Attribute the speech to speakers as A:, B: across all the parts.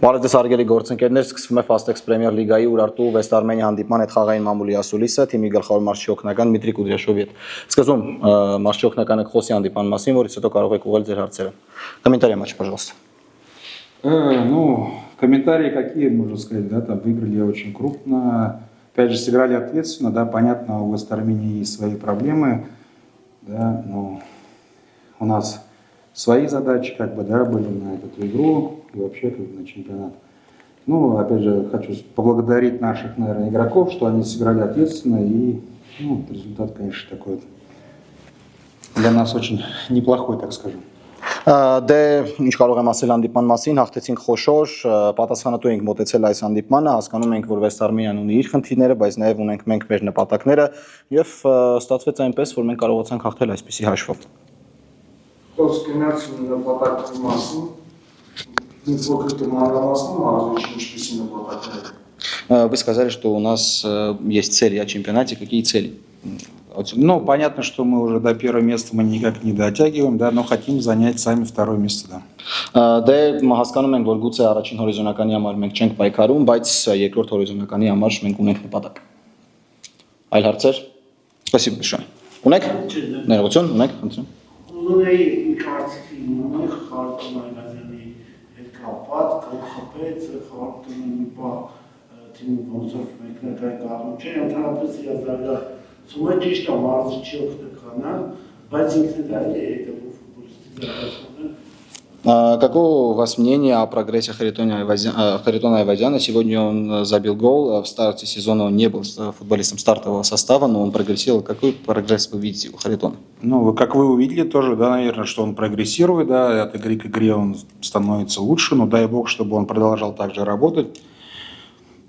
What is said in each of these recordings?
A: Բարեձեզ հարգելի գործընկերներ, սկսվում է Fastex Premier League-ի Urartu West Armenia հանդիպման հետ խաղային մամուլի ասուլիսը, թիմի գլխավոր մարզչի օգնական Դմիտրի Կուդրյաշովի հետ։ Սկզբում մարզչի օգնականը խոսի հանդիպման մասին, որից հետո կարող եք ուղղել ձեր հարցերը։ Комментарии матча, пожалуйста.
B: Ну, комментарии какие, можно сказать, да, там выиграли очень крупно, опять же, сыграли ответственно, да, понятно, у West Armenia есть свои проблемы, да, но у нас свои задачи, как бы, да, были на эту игру и вообще, как бы, на чемпионат. Ну, опять же, хочу поблагодарить наших, наверное, игроков, что они сыграли ответственно, и, ну, результат, конечно, такой для нас очень неплохой, так скажем.
A: Դե ինչ կարող եմ ասել հանդիպման մասին, հաղթեցինք խոշոր, պատասխանատու ենք մոտեցել այս հանդիպմանը, հասկանում ենք, որ West Armenian ունի իր խնդիրները, բայց նաև ունենք մենք մեր նպատակները եւ ստացվեց այնպես, որ մենք կարողացանք հաղթել այսպիսի հաշվով։
C: Խոսք գնաց նպատակների մասին, ինձ փոքր մանրամասնում արժեքի ինչպիսի նպատակներ։
A: Вы сказали, что у нас есть цели о чемпионате. Какие цели?
B: Ну, понятно, что мы уже до первого места мы никак не дотягиваем, да, но хотим занять сами второе место, да.
A: Դե հասկանում ենք, որ գուցե առաջին հորիզոնականի համար մենք չենք պայքարում, բայց երկրորդ հորիզոնականի համար մենք ունենք նպատակ։ Այլ հարցեր։ Спасибо большое. Ունեք? Ներողություն, ունեք, խնդրեմ։
D: Ունեի մի կարծիքի ունենք Խարտոն Այվազյանի հետ կապված, կողքապեց Խարտոնը մի բա թիմի ոնց որ մեկնական կողմ չէ, ընդհանրապես հիազարյալ Սումա ճիշտ է մարզիչի օգնականա, բայց ինքն էլ է հետևում ֆուտբոլիստի զարգացումը։
A: Какое у вас мнение о прогрессе Харитона Айвазяна? Сегодня он забил гол, в старте сезона он не был футболистом стартового состава, но он прогрессировал. Какой прогресс вы видите у Харитона?
B: Ну, как вы увидели тоже, да, наверное, что он прогрессирует, да, от игры к игре он становится лучше, но дай бог, чтобы он продолжал так же работать.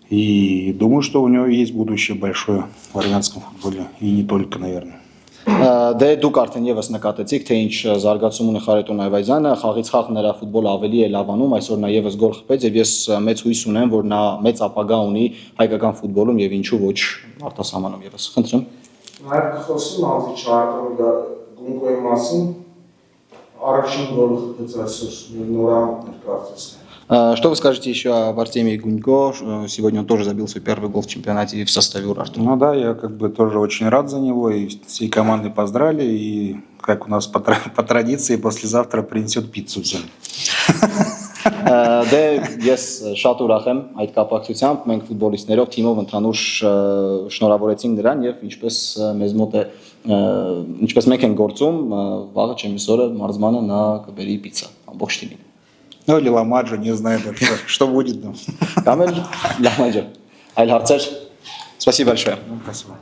B: И думаю, что у него есть будущее большое в армянском футболе, и не только, наверное.
A: Դե դուք արդեն եւս նկատեցիք, թե ինչ զարգացում ունի Խարիտոն Այվազյանը, խաղից խաղ նրա ֆուտբոլը ավելի է լավանում, այսօր նա եւս գոլ խփեց եւ ես մեծ հույս ունեմ, որ նա մեծ ապագա ունի հայկական ֆուտբոլում եւ ինչու ոչ արտասահմանում եւս։ Խնդրեմ։
C: Նաև կխոսի մարզիչ Արտոն Գունկոյի մասին, առաջին գոլը խփեց այսօր նորամուտներ կարծես։
A: Что вы скажете еще об Артемии Гунько? Сегодня он тоже забил свой первый гол в чемпионате в составе Урарту.
B: Ну да, я как бы тоже очень рад за него, и всей командой поздравили, и как у нас по традиции, послезавтра принесет пиццу всем.
A: Դե ես շատ ուրախ եմ այդ կապակցությամբ, մենք ֆուտբոլիստներով թիմով ընդհանուր շնորհավորեցինք նրան եւ ինչպես մեզ մոտ է ինչպես մենք ենք գործում, վաղը չեմիսորը մարզմանը նա կբերի պիցա ամբողջ թիմին։
B: Ну или ламаджо, не знаю, что будет.
A: Կամ էլ լամաջը։ Այլ հարցեր։ Спасибо большое.
B: Спасибо.